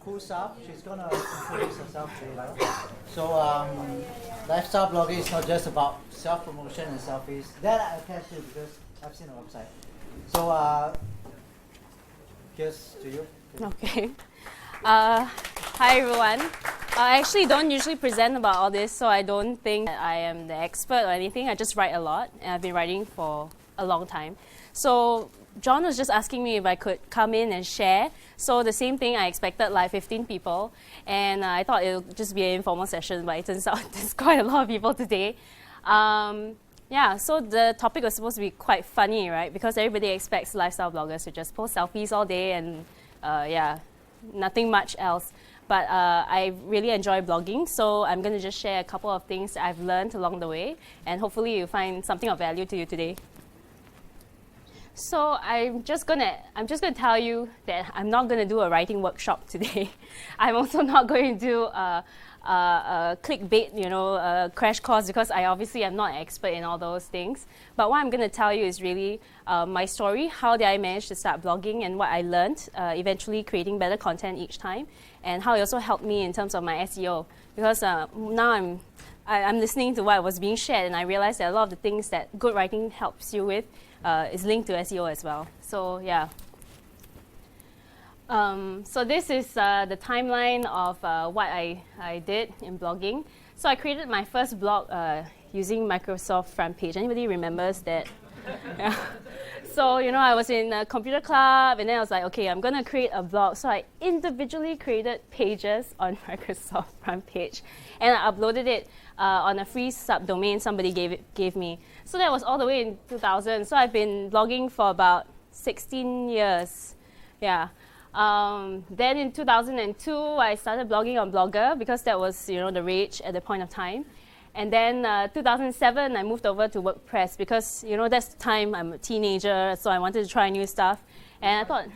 cool stuff. She's gonna introduce herself to you later. So, lifestyle blogging is not just about self-promotion and selfies. That I attest to because I've seen the website. So, here's to you. Okay. Hi everyone. I actually don't usually present about all this, so I don't think that I am the expert or anything. I just write a lot, and I've been writing for a long time. So John was just asking me if I could come in and share. So the same thing, I expected like 15 people, and I thought it would just be an informal session, but it turns out there's quite a lot of people today. Yeah, so the topic was supposed to be quite funny, right? Because everybody expects lifestyle bloggers to just post selfies all day and yeah, nothing much else. But I really enjoy blogging, so I'm going to just share a couple of things that I've learned along the way, and hopefully you find something of value to you today. So I'm just gonna tell you that I'm not gonna do a writing workshop today. I'm also not going to do a clickbait, crash course, because I obviously am not an expert in all those things. But what I'm gonna tell you is really my story, how did I manage to start blogging, and what I learned, eventually creating better content each time, and how it also helped me in terms of my SEO. Because now I'm listening to what was being shared, and I realized that a lot of the things that good writing helps you with is linked to SEO as well. So yeah. So this is the timeline of what I did in blogging. So I created my first blog using Microsoft Front Page. Anybody remembers that? Yeah. So, I was in a computer club, and then I was like, okay, I'm going to create a blog. So I individually created pages on Microsoft Front Page, and I uploaded it on a free subdomain somebody gave me. So that was all the way in 2000. So I've been blogging for about 16 years. Yeah. Then in 2002, I started blogging on Blogger because that was, the rage at the point of time. And then 2007, I moved over to WordPress because, that's the time I'm a teenager, so I wanted to try new stuff. And I thought,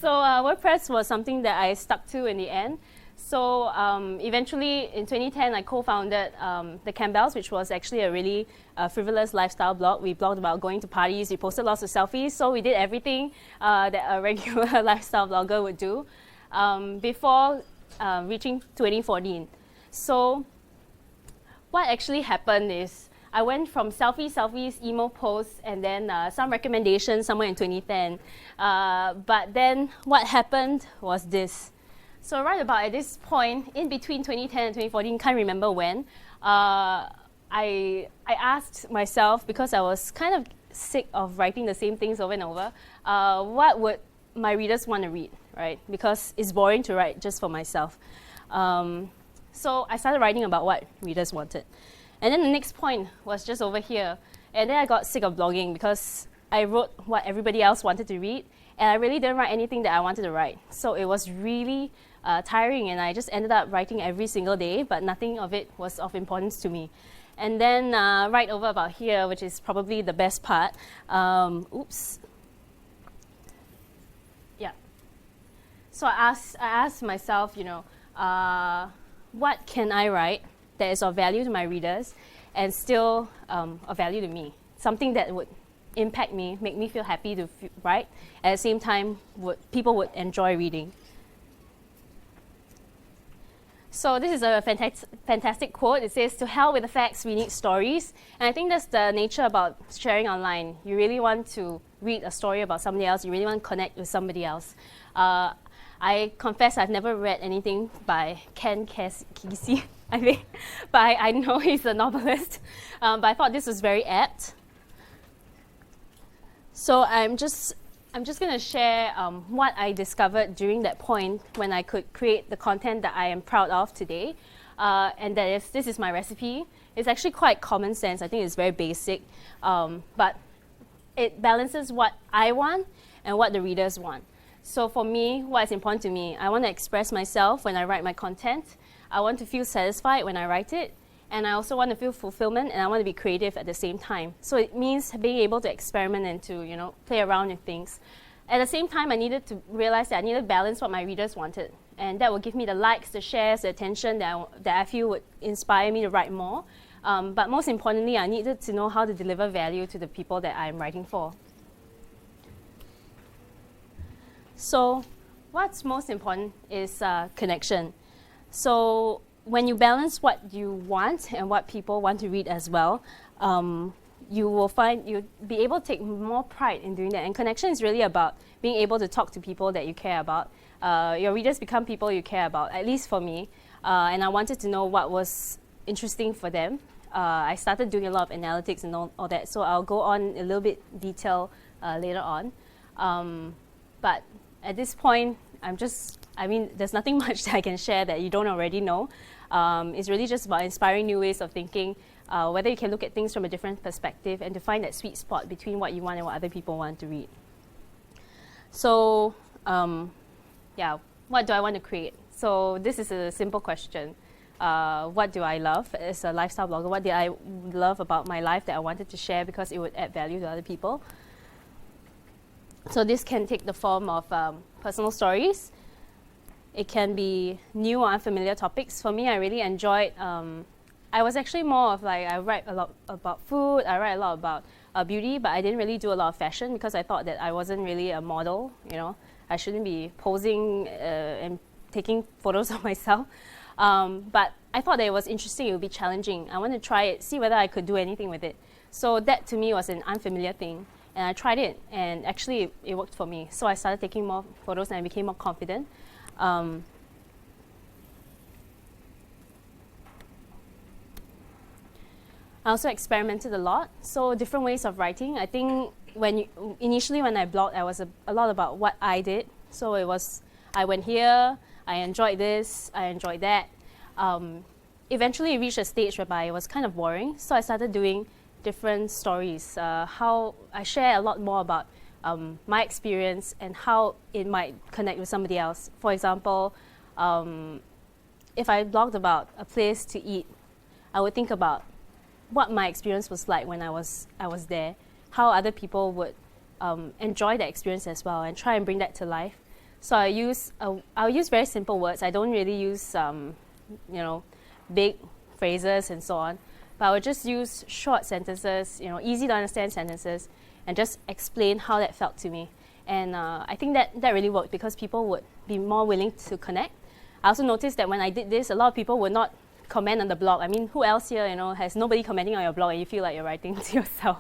so WordPress was something that I stuck to in the end. So eventually, in 2010, I co-founded The Campbells, which was actually a really frivolous lifestyle blog. We blogged about going to parties, we posted lots of selfies, so we did everything that a regular lifestyle blogger would do before reaching 2014. So what actually happened is I went from selfies, emo posts, and then some recommendations somewhere in 2010. But then what happened was this. So right about at this point, in between 2010 and 2014, can't remember when, I asked myself, because I was kind of sick of writing the same things over and over, what would my readers want to read, right? Because it's boring to write just for myself. So I started writing about what readers wanted. And then the next point was just over here. And then I got sick of blogging because I wrote what everybody else wanted to read, and I really didn't write anything that I wanted to write. So it was really tiring, and I just ended up writing every single day, but nothing of it was of importance to me. And then right over about here, which is probably the best part, oops. Yeah. So I asked myself, what can I write that is of value to my readers and still of value to me? Something that would impact me, make me feel happy to write, at the same time people would enjoy reading. So this is a fantastic quote. It says, "To hell with the facts, we need stories." And I think that's the nature about sharing online. You really want to read a story about somebody else. You really want to connect with somebody else. I confess I've never read anything by Ken Kesey, I think, but I know he's a novelist. But I thought this was very apt. So I'm just going to share what I discovered during that point when I could create the content that I am proud of today. And that is, this is my recipe. It's actually quite common sense. I think it's very basic, but it balances what I want and what the readers want. So for me, what is important to me, I want to express myself when I write my content. I want to feel satisfied when I write it. And I also want to feel fulfillment, and I want to be creative at the same time. So it means being able to experiment and to, play around with things. At the same time, I needed to realize that I needed to balance what my readers wanted. And that would give me the likes, the shares, the attention that I feel would inspire me to write more. But most importantly, I needed to know how to deliver value to the people that I'm writing for. So what's most important is connection. So when you balance what you want and what people want to read as well, you will find you'll be able to take more pride in doing that. And connection is really about being able to talk to people that you care about. Your readers become people you care about, at least for me. And I wanted to know what was interesting for them. I started doing a lot of analytics and all that, so I'll go on a little bit detail later on. But at this point, there's nothing much that I can share that you don't already know. It's really just about inspiring new ways of thinking, whether you can look at things from a different perspective and to find that sweet spot between what you want and what other people want to read. So, what do I want to create? So this is a simple question. What do I love as a lifestyle blogger? What did I love about my life that I wanted to share because it would add value to other people? So this can take the form of personal stories. It can be new or unfamiliar topics. For me, I really enjoyed, I was actually more of like, I write a lot about food, I write a lot about beauty, but I didn't really do a lot of fashion because I thought that I wasn't really a model, you know. I shouldn't be posing and taking photos of myself. But I thought that it was interesting, it would be challenging. I wanted to try it, see whether I could do anything with it. So that to me was an unfamiliar thing. And I tried it, and actually it worked for me. So I started taking more photos and I became more confident. I also experimented a lot, so different ways of writing. I think initially when I blogged, I was a lot about what I did. So it was, I went here, I enjoyed this, I enjoyed that. Eventually it reached a stage whereby it was kind of boring, so I started doing different stories. How I share a lot more about my experience and how it might connect with somebody else. For example, if I blogged about a place to eat, I would think about what my experience was like when I was there, how other people would enjoy that experience as well, and try and bring that to life. So I'll use very simple words. I don't really use big phrases and so on, but I would just use short sentences, easy to understand sentences, and just explain how that felt to me. And I think that really worked because people would be more willing to connect. I also noticed that when I did this, a lot of people would not comment on the blog. I mean, who else here, has nobody commenting on your blog and you feel like you're writing to yourself?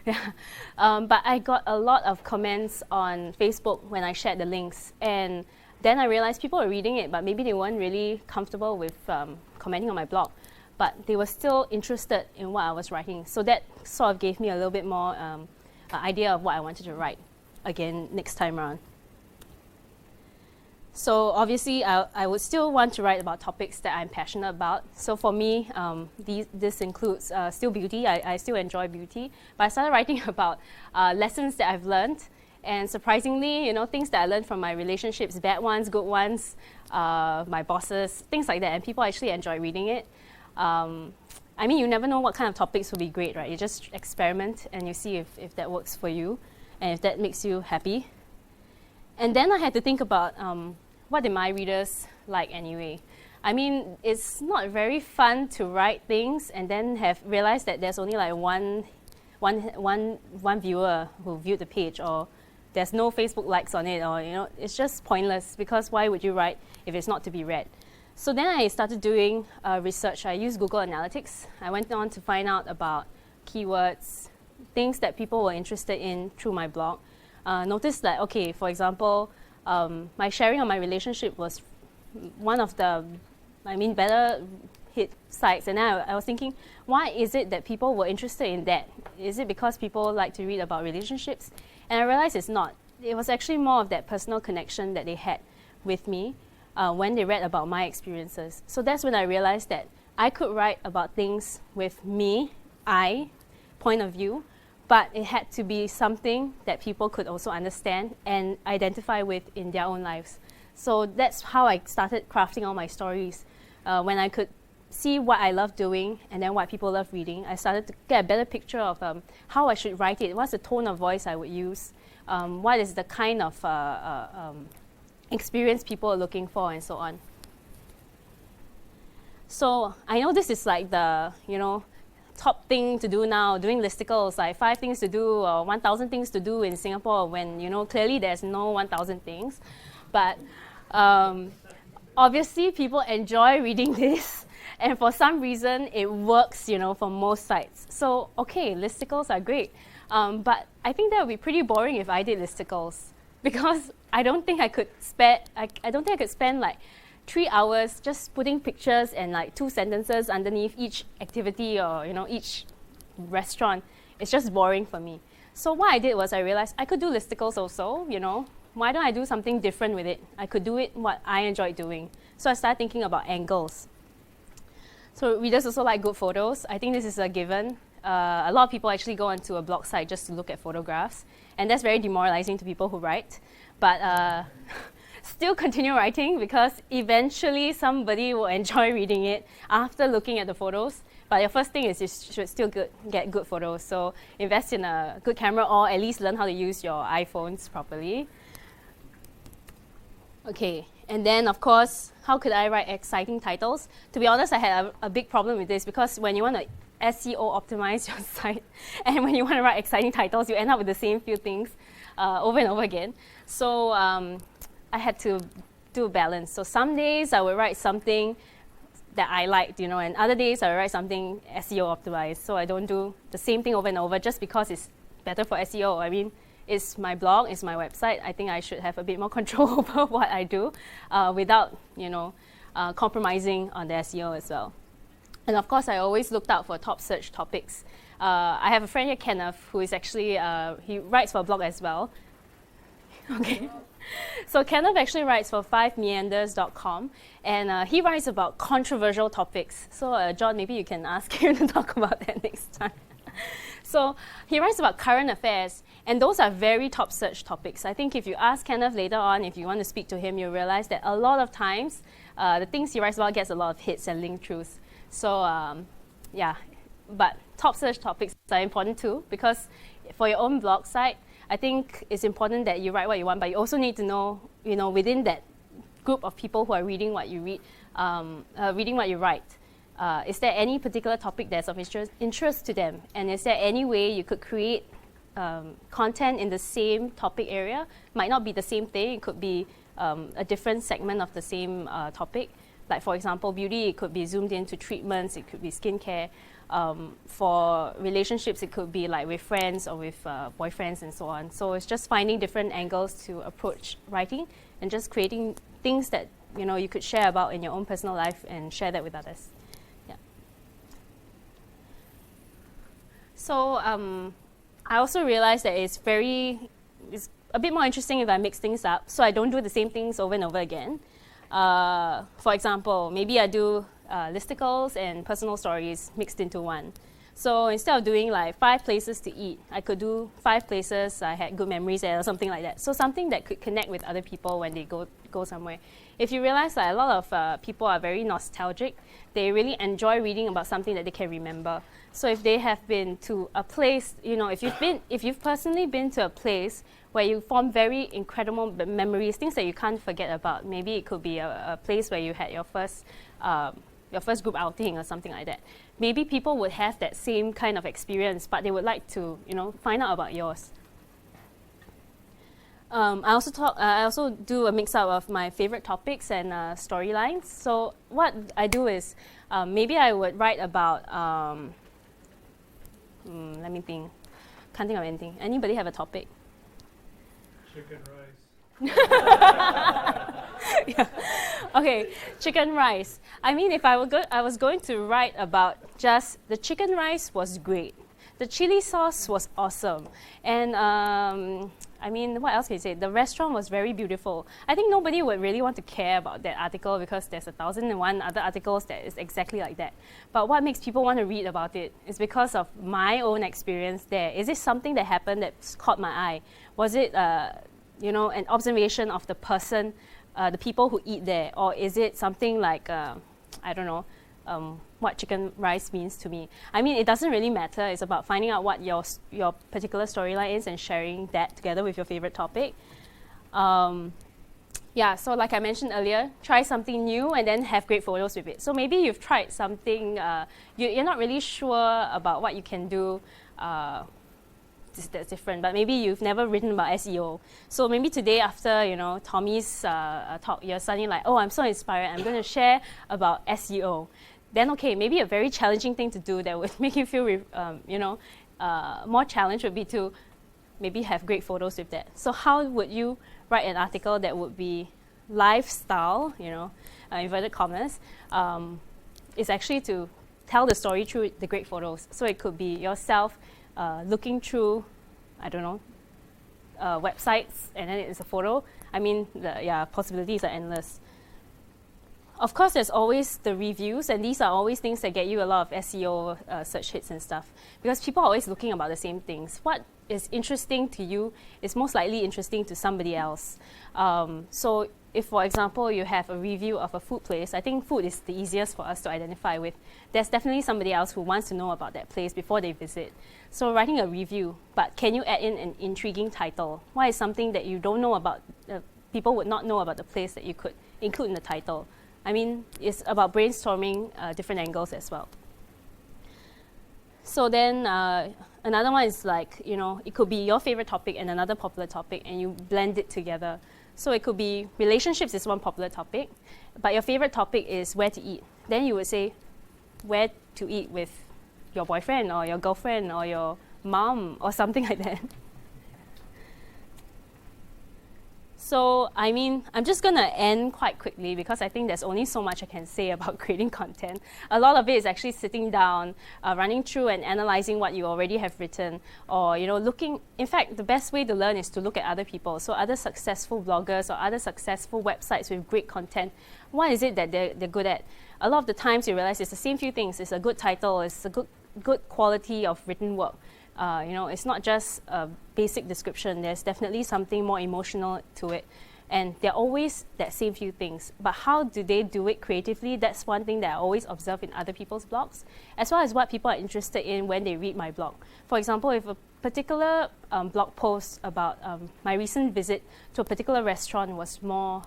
Yeah. But I got a lot of comments on Facebook when I shared the links. And then I realized people were reading it, but maybe they weren't really comfortable with commenting on my blog. But they were still interested in what I was writing. So that sort of gave me a little bit more idea of what I wanted to write again next time around. So obviously, I would still want to write about topics that I'm passionate about. So for me, this includes still beauty. I still enjoy beauty. But I started writing about lessons that I've learned. And surprisingly, things that I learned from my relationships, bad ones, good ones, my bosses, things like that. And people actually enjoy reading it. I mean, you never know what kind of topics will be great, right? You just experiment and you see if that works for you and if that makes you happy. And then I had to think about what did my readers like anyway. I mean, it's not very fun to write things and then have realized that there's only like one viewer who viewed the page, or there's no Facebook likes on it, or it's just pointless because why would you write if it's not to be read? So then I started doing research. I used Google Analytics. I went on to find out about keywords, things that people were interested in through my blog. Noticed that, okay, for example, my sharing on my relationship was one of the, better hit sites. And then I was thinking, why is it that people were interested in that? Is it because people like to read about relationships? And I realized it's not. It was actually more of that personal connection that they had with me when they read about my experiences. So that's when I realized that I could write about things with me, point of view, but it had to be something that people could also understand and identify with in their own lives. So that's how I started crafting all my stories. When I could see what I love doing and then what people love reading, I started to get a better picture of how I should write it, what's the tone of voice I would use, what is the kind of experience people are looking for, and so on. So I know this is like the, top thing to do now, doing listicles, like 5 things to do or 1,000 things to do in Singapore, when clearly there's no 1,000 things. But obviously people enjoy reading this, and for some reason it works, for most sites. So okay, listicles are great, but I think that would be pretty boring if I did listicles, because I don't think I could spend like 3 hours just putting pictures and like 2 sentences underneath each activity or each restaurant. It's just boring for me. So what I did was I realized I could do listicles also. Why don't I do something different with it? I could do it what I enjoyed doing. So I started thinking about angles. So readers also like good photos. I think this is a given. A lot of people actually go onto a blog site just to look at photographs, and that's very demoralizing to people who write. But still continue writing, because eventually somebody will enjoy reading it after looking at the photos. But your first thing is you should still get good photos. So invest in a good camera, or at least learn how to use your iPhones properly. Okay, and then of course, how could I write exciting titles? To be honest, I had a big problem with this, because when you want to SEO optimize your site, and when you want to write exciting titles, you end up with the same few things over and over again. So I had to do a balance. So some days I would write something that I liked, and other days I would write something SEO optimized. So I don't do the same thing over and over just because it's better for SEO. I mean, it's my blog, it's my website. I think I should have a bit more control over what I do without, compromising on the SEO as well. And of course, I always looked out for top search topics. I have a friend here, Kenneth, who is actually, he writes for a blog as well. Okay. So Kenneth actually writes for 5meanders.com, and he writes about controversial topics. So John, maybe you can ask him to talk about that next time. So he writes about current affairs, and those are very top search topics. I think if you ask Kenneth later on, if you want to speak to him, you'll realize that a lot of times, the things he writes about gets a lot of hits and link throughs. So yeah, but top search topics are important too, because for your own blog site, I think it's important that you write what you want, but you also need to know, within that group of people who are reading what you read, reading what you write, is there any particular topic that's of interest to them? And is there any way you could create content in the same topic area? Might not be the same thing, it could be a different segment of the same topic. Like for example, beauty, it could be zoomed into treatments, it could be skincare. For relationships, it could be like with friends or with boyfriends and so on. So it's just finding different angles to approach writing, and just creating things that you could share about in your own personal life and share that with others. Yeah. So I also realized that it's a bit more interesting if I mix things up, so I don't do the same things over and over again. For example, maybe I do listicles and personal stories mixed into one. So instead of doing like 5 places to eat, I could do 5 places I had good memories at, or something like that. So something that could connect with other people when they go somewhere. If you realize that a lot of people are very nostalgic, they really enjoy reading about something that they can remember. So if they have been to a place, if you've personally been to a place where you form very incredible memories, things that you can't forget about. Maybe it could be a place where you had your first group outing or something like that. Maybe people would have that same kind of experience, but they would like to, find out about yours. I also do a mix-up of my favorite topics and storylines. So what I do is, maybe I would write about, let me think. Can't think of anything. Anybody have a topic? Chicken rice. Yeah. Okay, chicken rice. I mean, if I was going to write about just the chicken rice was great. The chili sauce was awesome. And I mean, what else can you say? The restaurant was very beautiful. I think nobody would really want to care about that article, because there's 1,001 other articles that is exactly like that. But what makes people want to read about it is because of my own experience there. Is it something that happened that caught my eye? Was it, an observation of the person, the people who eat there? Or is it something like, I don't know, what chicken rice means to me? I mean, it doesn't really matter. It's about finding out what your particular storyline is and sharing that together with your favorite topic. Yeah, so like I mentioned earlier, try something new and then have great photos with it. So maybe you've tried something, you're not really sure about what you can do that's different, but maybe you've never written about SEO. So maybe today after, Tommy's talk, you're suddenly like, oh, I'm so inspired, I'm going to share about SEO. Then okay, maybe a very challenging thing to do that would make you feel, more challenged would be to maybe have great photos with that. So how would you write an article that would be lifestyle, inverted commas, is actually to tell the story through the great photos. So it could be yourself looking through, I don't know, websites, and then it's a photo. I mean, the possibilities are endless. Of course, there's always the reviews, and these are always things that get you a lot of SEO search hits and stuff, because people are always looking about the same things. What is interesting to you is most likely interesting to somebody else. So if, for example, you have a review of a food place, I think food is the easiest for us to identify with. There's definitely somebody else who wants to know about that place before they visit. So writing a review, but can you add in an intriguing title? What is something that you don't know about, people would not know about the place that you could include in the title? I mean, it's about brainstorming different angles as well. So then another one is like, it could be your favorite topic and another popular topic, and you blend it together. So it could be relationships is one popular topic, but your favorite topic is where to eat. Then you would say where to eat with your boyfriend or your girlfriend or your mom or something like that. So, I mean, I'm just going to end quite quickly because I think there's only so much I can say about creating content. A lot of it is actually sitting down, running through and analyzing what you already have written, or, looking. In fact, the best way to learn is to look at other people. So other successful bloggers or other successful websites with great content. What is it that they're good at? A lot of the times you realize it's the same few things. It's a good title, it's a good quality of written work. It's not just a basic description. There's definitely something more emotional to it. And they're always that same few things. But how do they do it creatively? That's one thing that I always observe in other people's blogs, as well as what people are interested in when they read my blog. For example, if a particular blog post about my recent visit to a particular restaurant was more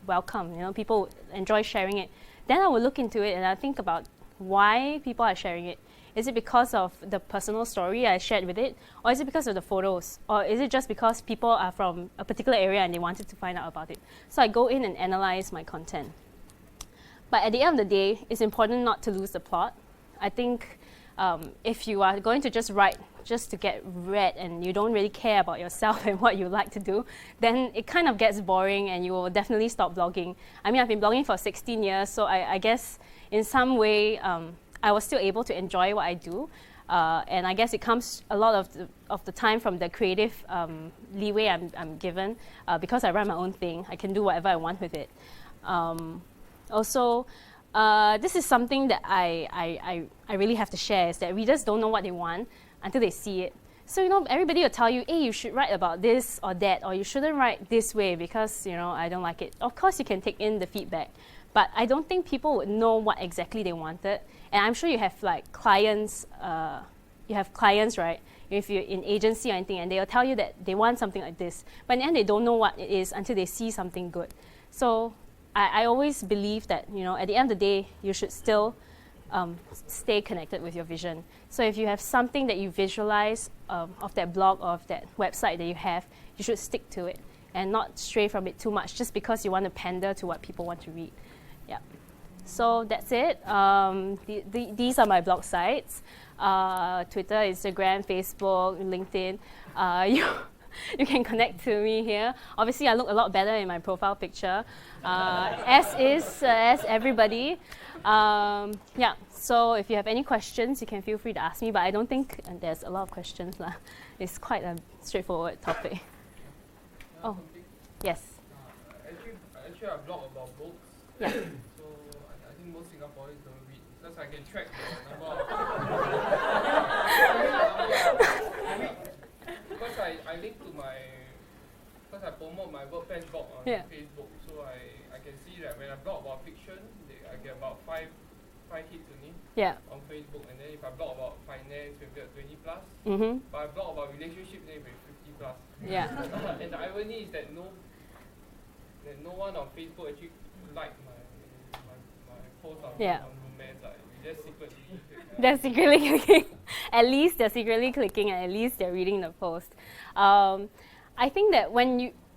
welcome, people enjoy sharing it, then I will look into it and I think about why people are sharing it. Is it because of the personal story I shared with it? Or is it because of the photos? Or is it just because people are from a particular area and they wanted to find out about it? So I go in and analyze my content. But at the end of the day, it's important not to lose the plot. I think if you are going to just write just to get read and you don't really care about yourself and what you like to do, then it kind of gets boring and you will definitely stop blogging. I mean, I've been blogging for 16 years, so I guess in some way, I was still able to enjoy what I do. And I guess it comes a lot of the time from the creative leeway I'm given. Because I run my own thing, I can do whatever I want with it. Also, this is something that I really have to share, is that readers don't know what they want until they see it. So, everybody will tell you, hey, you should write about this or that, or you shouldn't write this way because, I don't like it. Of course, you can take in the feedback. But I don't think people would know what exactly they wanted. And I'm sure you have clients, right? If you're in agency or anything, and they'll tell you that they want something like this. But in the end, they don't know what it is until they see something good. So I always believe that, at the end of the day, you should still stay connected with your vision. So if you have something that you visualize of that blog or of that website that you have, you should stick to it and not stray from it too much just because you want to pander to what people want to read. Yeah. So that's it. These are my blog sites. Twitter, Instagram, Facebook, LinkedIn. You can connect to me here. Obviously, I look a lot better in my profile picture, as everybody. Yeah, so if you have any questions, you can feel free to ask me, but I don't think there's a lot of questions. It's quite a straightforward topic. Oh, yes. Actually, I blog about books. Yeah. So I think most Singaporeans don't read because I can track the number of. Because I link to because I promote my WordPress blog on Facebook, so I can see that when I blog about fiction, I get about five hits only on Facebook, and then if I blog about finance, maybe at 20 plus. Mm-hmm. But I blog about relationship, then maybe 50 plus. Yeah. And the irony is that no one on Facebook actually liked my post on romance. They're secretly clicking. They're secretly clicking. At least they're secretly clicking, and at least they're reading the post. I think that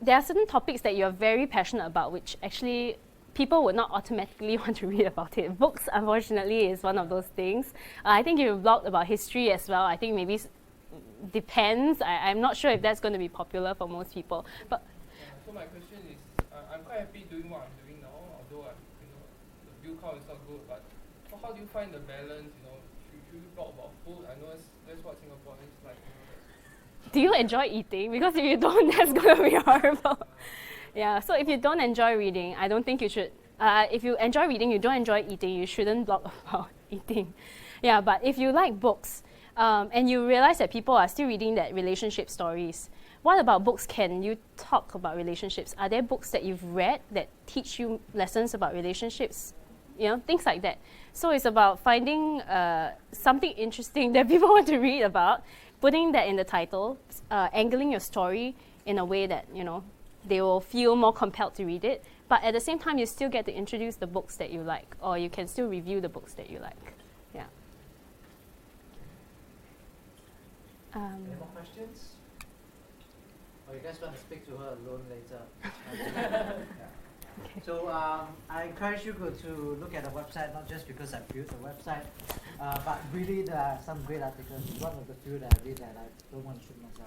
there are certain topics that you're very passionate about, which actually people would not automatically want to read about it. Books, unfortunately, is one of those things. I think you blogged about history as well. I think maybe depends. I'm not sure if that's going to be popular for most people. But so my question is, I'm quite happy doing what I'm doing now, although the view count is not good. But how do you find the balance? Should you blog about food? I know that's what Singaporeans like. Do you enjoy eating? Because if you don't, that's going to be horrible. Yeah, so if you don't enjoy reading, I don't think you should. If you enjoy reading, you don't enjoy eating, you shouldn't blog about eating. Yeah, but if you like books, and you realize that people are still reading that relationship stories, what about books can you talk about relationships? Are there books that you've read that teach you lessons about relationships? Things like that. So it's about finding something interesting that people want to read about, putting that in the title, angling your story in a way that, they will feel more compelled to read it. But at the same time, you still get to introduce the books that you like, or you can still review the books that you like. Yeah. Any more questions? Or you guys want to speak to her alone later? Yeah. So I encourage you to look at the website, not just because I built the website, but really there are some great articles. One of the few that I read that I don't want to shoot myself.